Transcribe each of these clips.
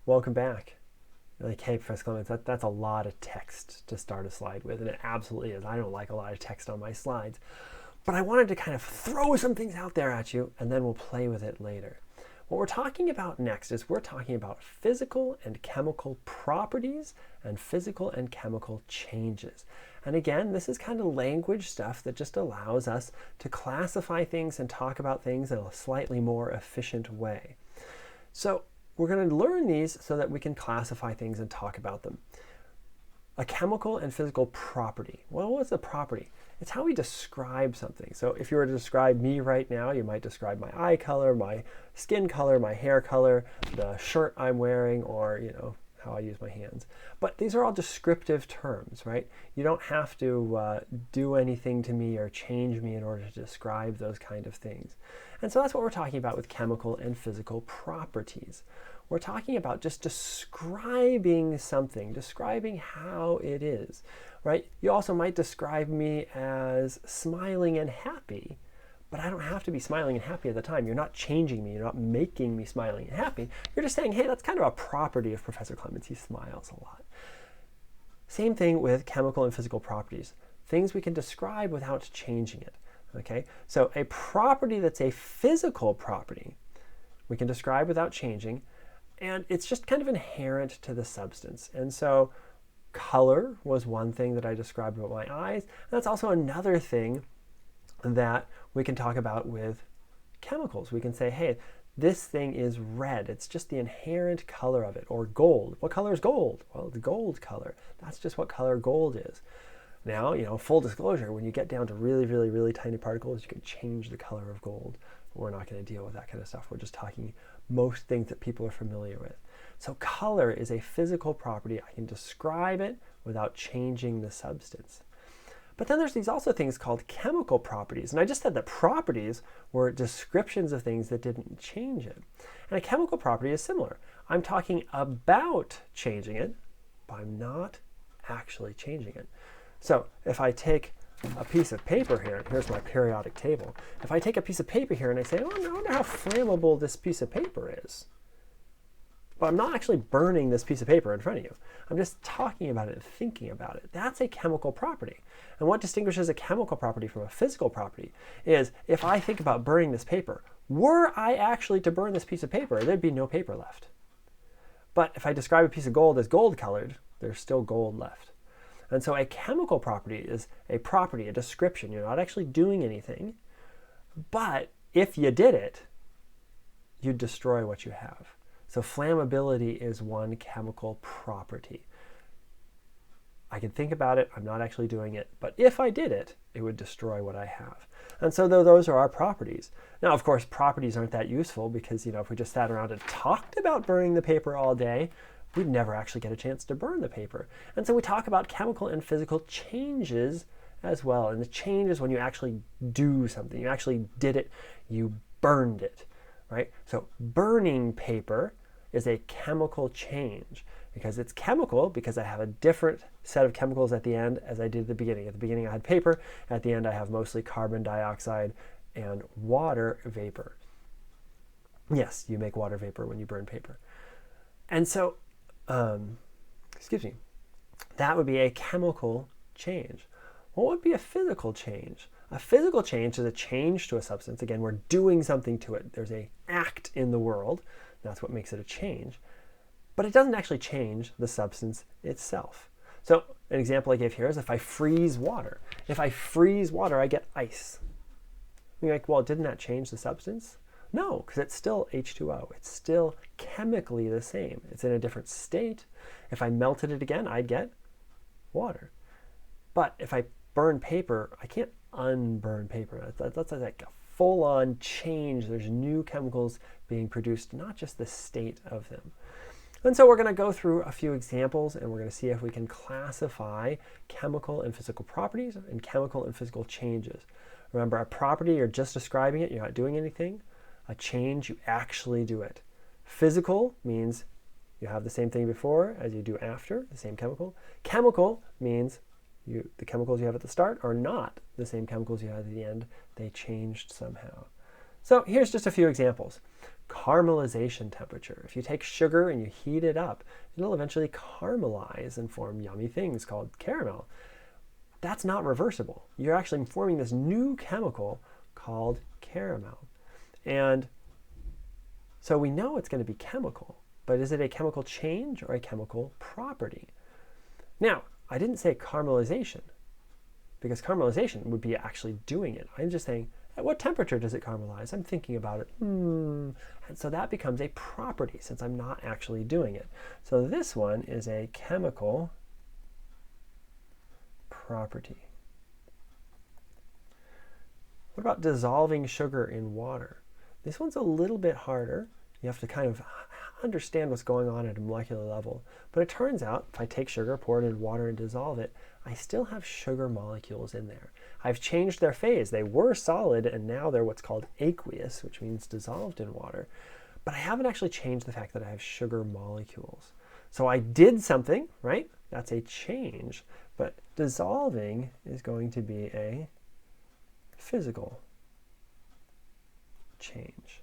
Welcome back. You're like, hey, Professor Clements, that's a lot of text to start a slide with, and it absolutely is. I don't like a lot of text on my slides. But I wanted to kind of throw some things out there at you, and then we'll play with it later. What we're talking about next is we're talking about physical and chemical properties and physical and chemical changes. And again, this is kind of language stuff that just allows us to classify things and talk about things in a slightly more efficient way. So we're going to learn these so that we can classify things and talk about them. A chemical and physical property. Well, what's a property? It's how we describe something. So if you were to describe me right now, you might describe my eye color, my skin color, my hair color, the shirt I'm wearing, or how I use my hands. But these are all descriptive terms, right? You don't have to do anything to me or change me in order to describe those kind of things. And so that's what we're talking about with chemical and physical properties. We're talking about just describing something, describing how it is, right? You also might describe me as smiling and happy, but I don't have to be smiling and happy at the time. You're not changing me. You're not making me smiling and happy. You're just saying, hey, that's kind of a property of Professor Clements. He smiles a lot. Same thing with chemical and physical properties. Things we can describe without changing it. Okay? So a property that's a physical property, we can describe without changing, and it's just kind of inherent to the substance. And so color was one thing that I described about my eyes. And that's also another thing that we can talk about with chemicals. We can say, hey, this thing is red. It's just the inherent color of it. Or gold. What color is gold? Well, it's gold color. That's just what color gold is. Now, full disclosure, when you get down to really, really, really tiny particles, you can change the color of gold. We're not going to deal with that kind of stuff. We're just talking most things that people are familiar with. So color is a physical property. I can describe it without changing the substance. But then there's these also things called chemical properties. And I just said that properties were descriptions of things that didn't change it. And a chemical property is similar. I'm talking about changing it, but I'm not actually changing it. So if I take a piece of paper here, here's my periodic table. If I take a piece of paper here and I say, oh, I wonder how flammable this piece of paper is. But I'm not actually burning this piece of paper in front of you. I'm just talking about it and thinking about it. That's a chemical property. And what distinguishes a chemical property from a physical property is if I think about burning this paper, were I actually to burn this piece of paper, there'd be no paper left. But if I describe a piece of gold as gold colored, there's still gold left. And so a chemical property is a property, a description. You're not actually doing anything. But if you did it, you'd destroy what you have. So flammability is one chemical property. I can think about it. I'm not actually doing it. But if I did it, it would destroy what I have. And so those are our properties. Now, of course, properties aren't that useful because, if we just sat around and talked about burning the paper all day, we'd never actually get a chance to burn the paper. And so we talk about chemical and physical changes as well. And the change is when you actually do something. You actually did it. You burned it, right? So burning paper is a chemical change because it's chemical because I have a different set of chemicals at the end as I did at the beginning. At the beginning I had paper. At the end I have mostly carbon dioxide and water vapor. Yes, you make water vapor when you burn paper. And so, that would be a chemical change. What would be a physical change? A physical change is a change to a substance. Again, we're doing something to it. There's an act in the world. That's what makes it a change. But it doesn't actually change the substance itself. So an example I gave here is if I freeze water. If I freeze water, I get ice. You're like, well, didn't that change the substance? No, because it's still H2O. It's still chemically the same. It's in a different state. If I melted it again, I'd get water. But if I burn paper, I can't unburn paper. That's like a full-on change. There's new chemicals being produced, not just the state of them. And so we're going to go through a few examples and we're going to see if we can classify chemical and physical properties and chemical and physical changes. Remember, a property, you're just describing it, you're not doing anything. A change, you actually do it. Physical means you have the same thing before as you do after, the same chemical. Chemical means the chemicals you have at the start are not the same chemicals you have at the end. They changed somehow. So here's just a few examples. caramelization temperature. If you take sugar and you heat it up, it'll eventually caramelize and form yummy things called caramel. That's not reversible. You're actually forming this new chemical called caramel. And so we know it's going to be chemical, but is it a chemical change or a chemical property? Now, I didn't say caramelization, because caramelization would be actually doing it. I'm just saying, at what temperature does it caramelize? I'm thinking about it. And so that becomes a property since I'm not actually doing it. So this one is a chemical property. What about dissolving sugar in water? This one's a little bit harder. You have to kind of understand what's going on at a molecular level. But it turns out, if I take sugar, pour it in water, and dissolve it, I still have sugar molecules in there. I've changed their phase. They were solid, and now they're what's called aqueous, which means dissolved in water. But I haven't actually changed the fact that I have sugar molecules. So I did something, right? That's a change. But dissolving is going to be a physical change.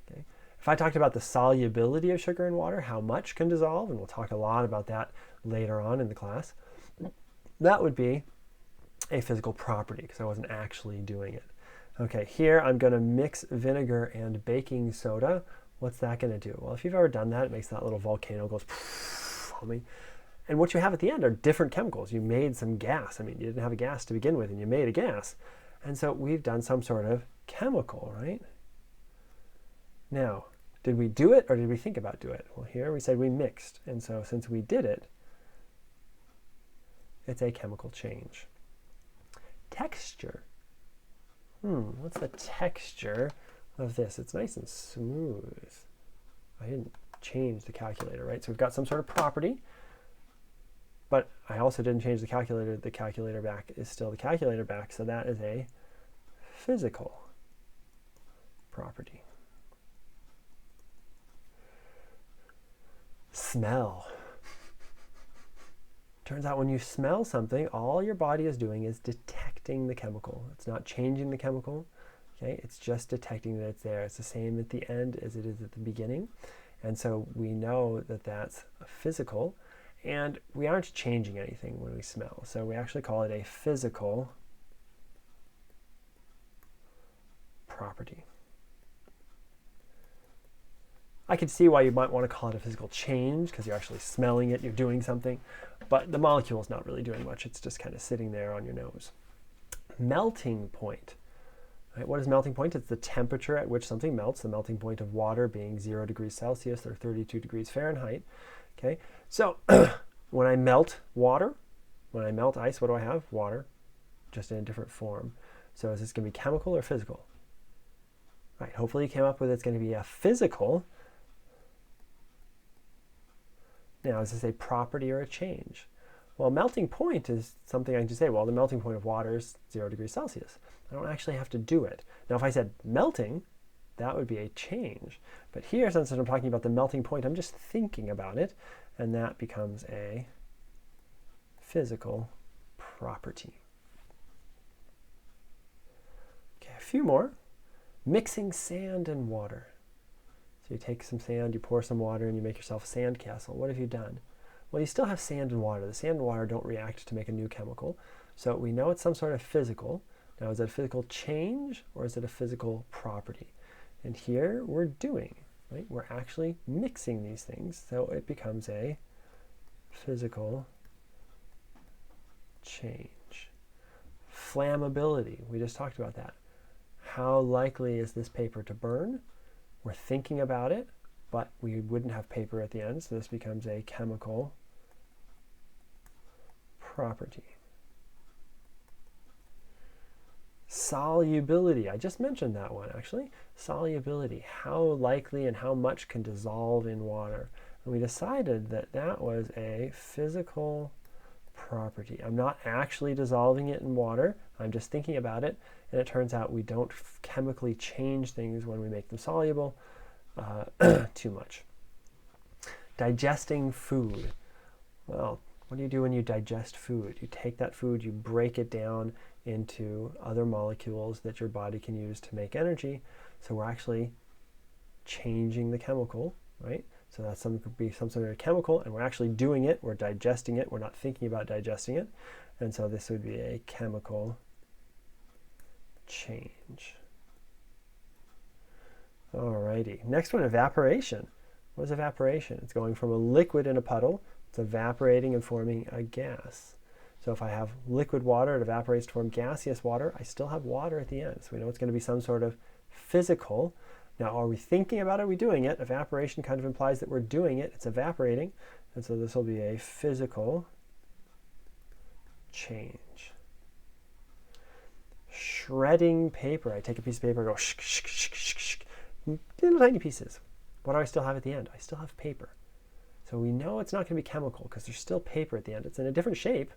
Okay. If I talked about the solubility of sugar in water, how much can dissolve, and we'll talk a lot about that later on in the class, that would be a physical property because I wasn't actually doing it. Okay, here I'm going to mix vinegar and baking soda. What's that going to do? Well, if you've ever done that, it makes that little volcano goes foaming. And what you have at the end are different chemicals. You made some gas. I mean, you didn't have a gas to begin with, and you made a gas. And so we've done some sort of chemical, right? Now, did we do it or did we think about doing it? Well, here we said we mixed. And so since we did it, it's a chemical change. Texture. What's the texture of this? It's nice and smooth. I didn't change the calculator, right? So we've got some sort of property, but I also didn't change the calculator. The calculator back is still the calculator back, so that is a physical property. Smell. Turns out when you smell something, all your body is doing is detecting the chemical. It's not changing the chemical. Okay? It's just detecting that it's there. It's the same at the end as it is at the beginning. And so we know that that's physical. And we aren't changing anything when we smell. So we actually call it a physical property. I could see why you might want to call it a physical change because you're actually smelling it, you're doing something. But the molecule is not really doing much. It's just kind of sitting there on your nose. Melting point. Right, what is melting point? It's the temperature at which something melts. The melting point of water being 0 degrees Celsius or 32 degrees Fahrenheit. Okay, so when I melt water, when I melt ice, what do I have? Water, just in a different form. So is this going to be chemical or physical? Right, hopefully you came up with it's going to be a physical. Now, is this a property or a change? Well, melting point is something I can just say, well, the melting point of water is 0 degrees Celsius. I don't actually have to do it. Now, if I said melting, that would be a change. But here, since I'm talking about the melting point, I'm just thinking about it, and that becomes a physical property. Okay, a few more. Mixing sand and water. So you take some sand, you pour some water, and you make yourself a sand castle. What have you done? Well, you still have sand and water. The sand and water don't react to make a new chemical. So we know it's some sort of physical. Now, is it a physical change or is it a physical property? And here we're doing, right? We're actually mixing these things. So it becomes a physical change. Flammability. We just talked about that. How likely is this paper to burn? We're thinking about it, but we wouldn't have paper at the end, so this becomes a chemical property. Solubility. I just mentioned that one, actually. Solubility. How likely and how much can dissolve in water? And we decided that that was a physical property. I'm not actually dissolving it in water. I'm just thinking about it. And it turns out we don't chemically change things when we make them soluble too much. Digesting food. Well, what do you do when you digest food? You take that food, you break it down into other molecules that your body can use to make energy. So we're actually changing the chemical, right? So that could be some sort of chemical, and we're actually doing it. We're digesting it. We're not thinking about digesting it. And so this would be a chemical change. Alrighty. Next one, evaporation. What is evaporation? It's going from a liquid in a puddle. It's evaporating and forming a gas. So if I have liquid water, it evaporates to form gaseous water. I still have water at the end. So we know it's going to be some sort of physical. Now, are we thinking about it? Are we doing it? Evaporation kind of implies that we're doing it. It's evaporating. And so this will be a physical change. Shredding paper. I take a piece of paper, go shk, shk, shk, shk, shk, little tiny pieces. What do I still have at the end? I still have paper. So we know it's not going to be chemical because there's still paper at the end. It's in a different shape.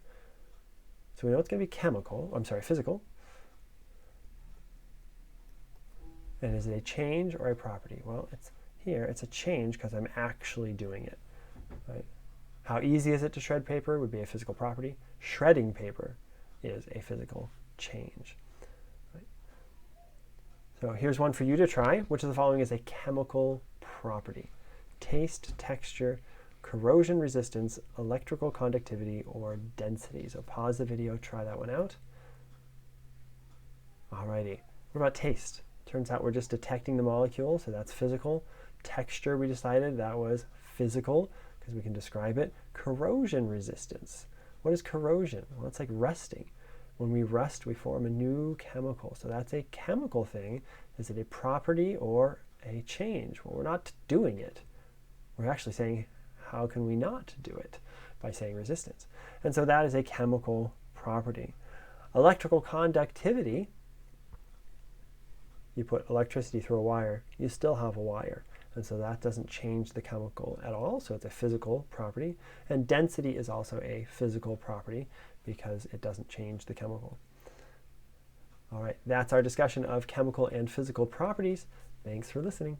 So we know it's going to be physical. And is it a change or a property? Well, it's a change because I'm actually doing it. Right? How easy is it to shred paper would be a physical property. Shredding paper is a physical change. Right? So here's one for you to try. Which of the following is a chemical property? Taste, texture, corrosion resistance, electrical conductivity, or density. So pause the video, try that one out. Alrighty. What about taste? Turns out we're just detecting the molecule, so that's physical. Texture, we decided that was physical because we can describe it. Corrosion resistance. What is corrosion? Well, it's like rusting. When we rust, we form a new chemical. So that's a chemical thing. Is it a property or a change? Well, we're not doing it. We're actually saying, how can we not do it? By saying resistance. And so that is a chemical property. Electrical conductivity, you put electricity through a wire, you still have a wire. And so that doesn't change the chemical at all. So it's a physical property. And density is also a physical property because it doesn't change the chemical. All right, that's our discussion of chemical and physical properties. Thanks for listening.